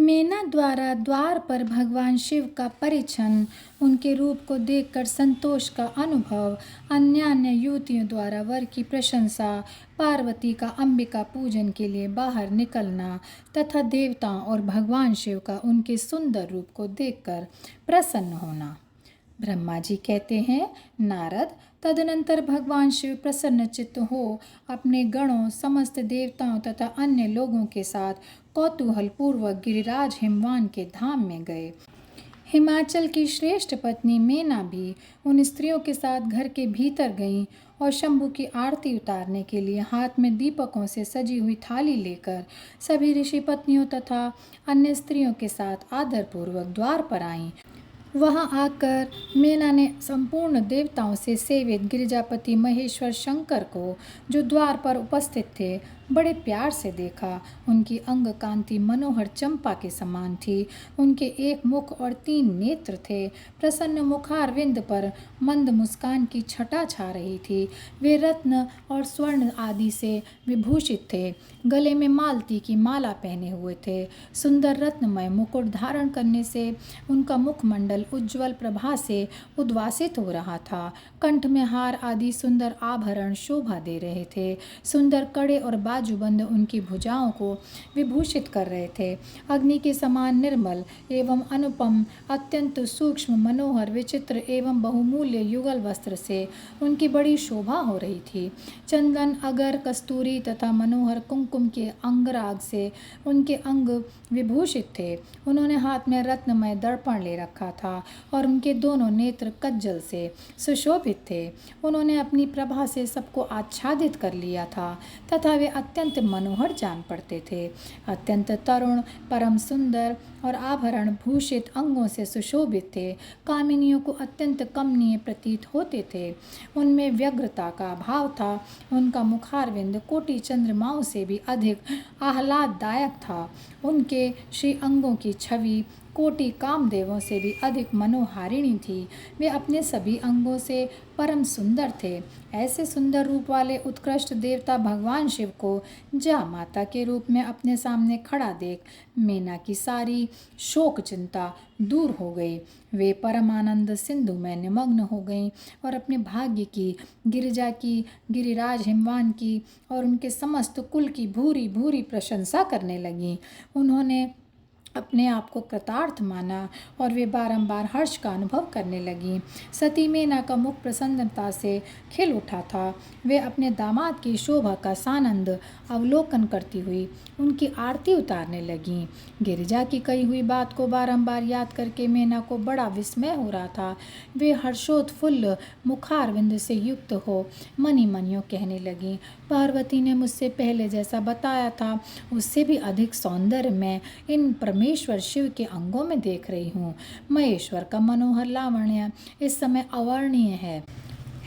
मेना द्वारा द्वार पर भगवान शिव का परिछन, उनके रूप को देखकर संतोष का अनुभव, अन्य युवतियों द्वारा वर की प्रशंसा, पार्वती का अंबिका पूजन के लिए बाहर निकलना तथा देवताओं और भगवान शिव का उनके सुंदर रूप को देखकर प्रसन्न होना। ब्रह्मा जी कहते हैं, नारद, तदनंतर भगवान शिव प्रसन्न चित्त हो अपने गणों, समस्त देवताओं तथा अन्य लोगों के साथ कौतूहल पूर्वक गिरिराज हिमवान के धाम में गए। हिमाचल की श्रेष्ठ पत्नी मेना भी उन स्त्रियों के साथ घर के भीतर गईं और शंभु की आरती उतारने के लिए हाथ में दीपकों से सजी हुई थाली लेकर सभी ऋषि पत्नियों तथा अन्य स्त्रियों के साथ आदरपूर्वक द्वार पर आईं। वहां आकर मेना ने संपूर्ण देवताओं से सेवित गिरिजापति महेश्वर शंकर को, जो द्वार पर उपस्थित थे, बड़े प्यार से देखा। उनकी अंग कांति मनोहर चंपा के समान थी। उनके एक मुख और 3 नेत्र थे। प्रसन्न मुखारविंद पर मंद मुस्कान की छटा छा रही थी। वे रत्न और स्वर्ण आदि से विभूषित थे। गले में मालती की माला पहने हुए थे। सुंदर रत्नमय मुकुट धारण करने से उनका मुखमंडल उज्ज्वल प्रभा से उद्वासित हो रहा था। कंठ में हार आदि सुंदर आभरण शोभा दे रहे थे। सुंदर कड़े और बाजूबंद उनकी भुजाओं को विभूषित कर रहे थे। अग्नि के समान निर्मल एवं अनुपम, अत्यंत सूक्ष्म, मनोहर, विचित्र एवं बहुमूल्य युगल वस्त्र से उनकी बड़ी शोभा हो रही थी। चंदन, अगर, कस्तूरी तथा मनोहर कुमकुम के अंगराग से उनके अंग विभूषित थे। उन्होंने हाथ में रत्नमय दर्पण ले रखा था और उनके दोनों नेत्र कज्जल से सुशोभित थे। उन्होंने अपनी प्रभा से सबको आच्छादित कर लिया था तथा वे अत्यंत मनोहर जान पड़ते थे। अत्यंत तरुण, परम सुंदर और आभरण भूषित अंगों से सुशोभित थे। कामिनियों को अत्यंत कमनीय प्रतीत होते थे। उनमें व्यग्रता का भाव था। उनका मुखारविंद कोटि चंद्रमाओं से भी अधिक आह्लाददायक था। उनके श्री अंगों की छवि कोटि कामदेवों से भी अधिक मनोहारिणी थी। वे अपने सभी अंगों से परम सुंदर थे। ऐसे सुंदर रूप वाले उत्कृष्ट देवता भगवान शिव को जा माता के रूप में अपने सामने खड़ा देख मेना की सारी शोक चिंता दूर हो गई। वे परमानंद सिंधु में निमग्न हो गईं और अपने भाग्य की, गिरिजा की, गिरिराज हिमवान की और उनके समस्त कुल की भूरी भूरी प्रशंसा करने लगीं। उन्होंने अपने आप को कृतार्थ माना और वे बारंबार हर्ष का अनुभव करने लगीं। सती मेना का मुख प्रसन्नता से खिल उठा था। वे अपने दामाद की शोभा का सानंद अवलोकन करती हुई उनकी आरती उतारने लगीं। गिरिजा की कही हुई बात को बारंबार याद करके मेना को बड़ा विस्मय हो रहा था। वे हर्षोत्फुल्ल मुखारविंद से युक्त हो मनी मनियों कहने लगीं, पार्वती ने मुझसे पहले जैसा बताया था उससे भी अधिक सौंदर्य मैं इन परमेश्वर शिव के अंगों में देख रही हूँ। महेश्वर का मनोहर लावण्य इस समय अवर्णीय है।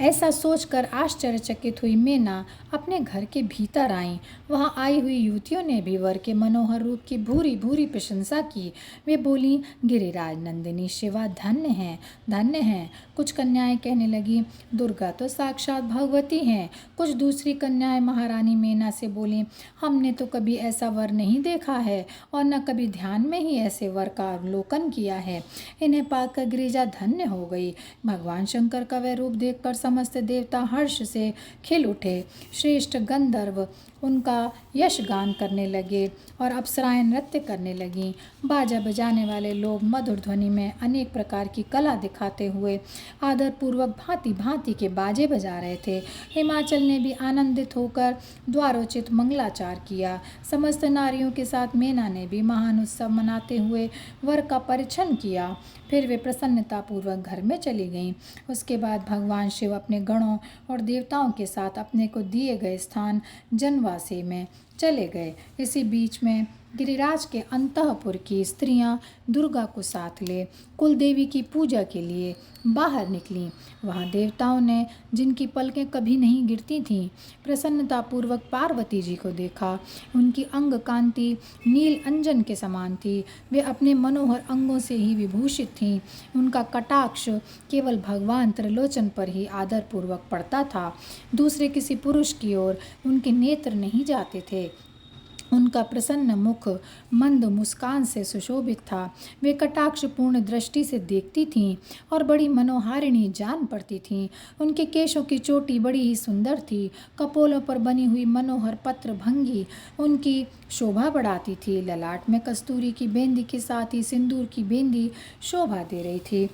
ऐसा सोचकर आश्चर्यचकित हुई मेना अपने घर के भीतर आईं। वहां आई हुई युवतियों ने भी वर के मनोहर रूप की भूरी भूरी प्रशंसा की। वे बोली, गिरिराज नंदिनी शिवा धन्य हैं, धन्य हैं। कुछ कन्याएं कहने लगी, दुर्गा तो साक्षात भगवती हैं। कुछ दूसरी कन्याएं महारानी मेना से बोली, हमने तो कभी ऐसा वर नहीं देखा है और न कभी ध्यान में ही ऐसे वर का अवलोकन किया है। इन्हें पाकर गिरिजा धन्य हो गई। भगवान शंकर का वह रूप देखकर समस्त देवता हर्ष से खिल उठे। श्रेष्ठ गंधर्व उनका यश गान करने लगे और अप्सराएं नृत्य करने लगीं। बाजा बजाने वाले लोग मधुर ध्वनि में अनेक प्रकार की कला दिखाते हुए आदरपूर्वक भांति भांति के बाजे बजा रहे थे। हिमाचल ने भी आनंदित होकर द्वारोचित मंगलाचार किया। समस्त नारियों के साथ मेना ने भी महान उत्सव मनाते हुए वर का परिछन किया। फिर वे प्रसन्नतापूर्वक घर में चली गईं। उसके बाद भगवान शिव अपने गणों और देवताओं के साथ अपने को दिए गए स्थान जनवासी में चले गए। इसी बीच में गिरिराज के अंतःपुर की स्त्रियां दुर्गा को साथ ले कुलदेवी की पूजा के लिए बाहर निकलीं। वहां देवताओं ने, जिनकी पलकें कभी नहीं गिरती थीं, प्रसन्नतापूर्वक पार्वती जी को देखा। उनकी अंग कांति नील अंजन के समान थी। वे अपने मनोहर अंगों से ही विभूषित थीं। उनका कटाक्ष केवल भगवान त्रिलोचन पर ही आदरपूर्वक पड़ता था। दूसरे किसी पुरुष की ओर उनके नेत्र नहीं जाते थे। उनका प्रसन्न मुख मंद मुस्कान से सुशोभित था। वे कटाक्षपूर्ण दृष्टि से देखती थीं और बड़ी मनोहारिणी जान पड़ती थीं। उनके केशों की चोटी बड़ी ही सुंदर थी। कपोलों पर बनी हुई मनोहर पत्र भंगी उनकी शोभा बढ़ाती थी। ललाट में कस्तूरी की बेंदी के साथ ही सिंदूर की बेंदी शोभा दे रही थी।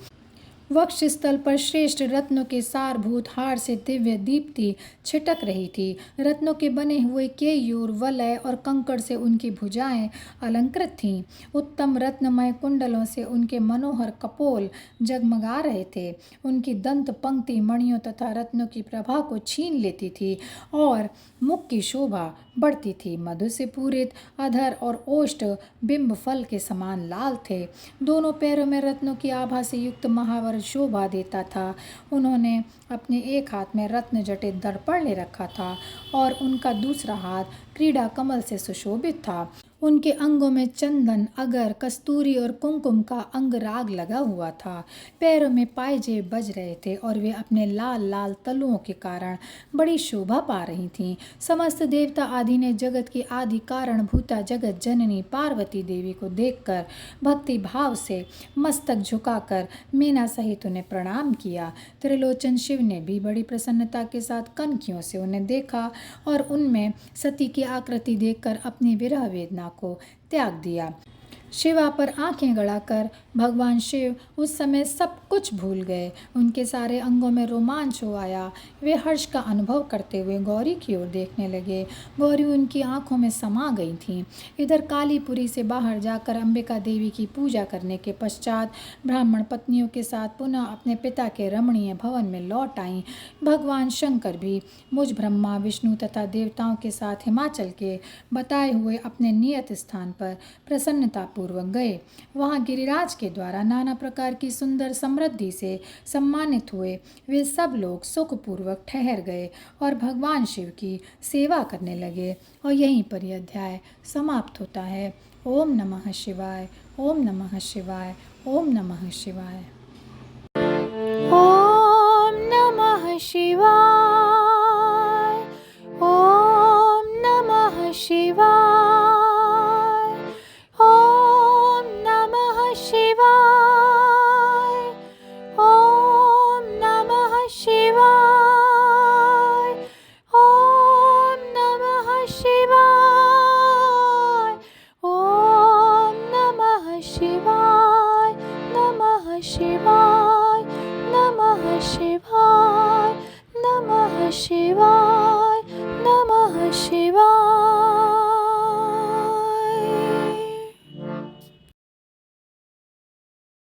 वक्षस्थल पर श्रेष्ठ रत्नों के सारभूत हार से दिव्य दीप्ति छिटक रही थी। रत्नों के बने हुए केयूर, वलय और कंकड़ से उनकी भुजाएं अलंकृत थीं। उत्तम रत्नमय कुंडलों से उनके मनोहर कपोल जगमगा रहे थे। उनकी दंत पंक्ति मणियों तथा रत्नों की प्रभा को छीन लेती थी और मुख की शोभा बढ़ती थी। मधु से पूरित अधर और ओष्ठ बिंब फल के समान लाल थे। दोनों पैरों में रत्नों की आभा से युक्त महावर शोभा देता था। उन्होंने अपने एक हाथ में रत्न जटित दर्पण ले रखा था और उनका दूसरा हाथ क्रीड़ा कमल से सुशोभित था। उनके अंगों में चंदन, अगर, कस्तूरी और कुमकुम का अंगराग लगा हुआ था। पैरों में पायजेब बज रहे थे और वे अपने लाल लाल तलुओं के कारण बड़ी शोभा पा रही थीं। समस्त देवता आदि ने जगत की आदि कारण भूता जगत जननी पार्वती देवी को देखकर भक्ति भाव से मस्तक झुकाकर मीना सहित उन्हें प्रणाम किया। त्रिलोचन शिव ने भी बड़ी प्रसन्नता के साथ कनखियों से उन्हें देखा और उनमें सती की आकृति देखकर अपनी विरह वेदना को त्याग दिया। शिवा पर आंखें गड़ाकर भगवान शिव उस समय सब कुछ भूल गए। उनके सारे अंगों में रोमांच हो आया। वे हर्ष का अनुभव करते हुए गौरी की ओर देखने लगे। गौरी उनकी आंखों में समा गई थीं। इधर कालीपुरी से बाहर जाकर अंबिका देवी की पूजा करने के पश्चात ब्राह्मण पत्नियों के साथ पुनः अपने पिता के रमणीय भवन में लौट आईं। भगवान शंकर भी मुझ ब्रह्मा, विष्णु तथा देवताओं के साथ हिमाचल के बताए हुए अपने नियत स्थान पर प्रसन्नता पूर्वक गए। वहां गिरिराज के द्वारा नाना प्रकार की सुंदर समृद्धि से सम्मानित हुए। वे सब लोग सुखपूर्वक ठहर गए और भगवान शिव की सेवा करने लगे। और यहीं पर यह अध्याय समाप्त होता है। ओम नमः शिवाय, ओम नमः शिवाय, ओम नमः शिवाय। ओम नमः शिवाय, ओम नमः शिवाय, ओम नमः शिवाय, ओम नमः शिवाय, ओम नमः शिवाय, ओम नमः शिवाय, नमः शिवाय, नमः शिवाय, नमः शिवाय, नमः शिवाय।